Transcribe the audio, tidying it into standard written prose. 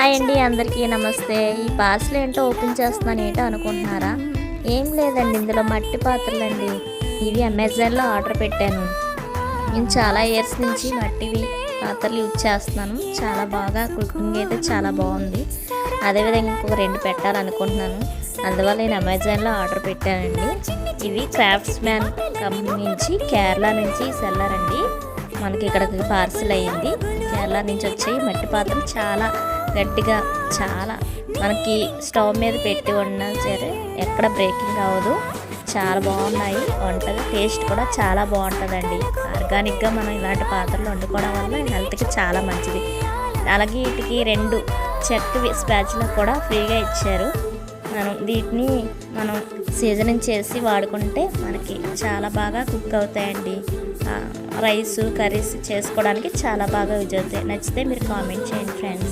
Hi అండి, అందరికీ నమస్తే. ఈ పార్సల్ ఏంటో ఓపెన్ చేస్తున్నాను ఏంటో అనుకుంటున్నారా? ఏం లేదండి, ఇందులో మట్టి పాత్రలండి. ఇవి అమెజాన్లో ఆర్డర్ పెట్టాను. నేను చాలా ఇయర్స్ నుంచి మట్టివి పాత్రలు యూజ్ చేస్తున్నాను. చాలా బాగా కుకింగ్ అయితే చాలా బాగుంది. అదేవిధంగా ఇంకొక 2 పెట్టాలనుకుంటున్నాను. అందువల్ల నేను అమెజాన్లో ఆర్డర్ పెట్టానండి. ఇవి క్రాఫ్ట్స్ మ్యాన్ కంపెనీ నుంచి, కేరళ నుంచి సెల్లర్ అండి. మనకి ఇక్కడికి పార్సిల్ అయ్యింది. కేరళ నుంచి వచ్చాయి మట్టి పాత్రలు. చాలా గట్టిగా, చాలా మనకి స్టవ్ మీద పెట్టి వండినా సరే ఎక్కడ బ్రేకింగ్ అవ్వదు. చాలా బాగున్నాయి. వంటలు టేస్ట్ కూడా చాలా బాగుంటుందండి. ఆర్గానిక్గా మనం ఇలాంటి పాత్రలు వండుకోవడం వల్ల హెల్త్కి చాలా మంచిది. అలాగే వీటికి 2 చెక్క స్పాచులా కూడా ఫ్రీగా ఇచ్చారు. వీటిని మనం సీజనింగ్ చేసి వాడుకుంటే మనకి చాలా బాగా కుక్ అవుతాయండి. రైస్, కర్రీస్ చేసుకోవడానికి చాలా బాగా యూజ్ అవుతాయి. నచ్చితే మీరు కామెంట్ చేయండి ఫ్రెండ్స్.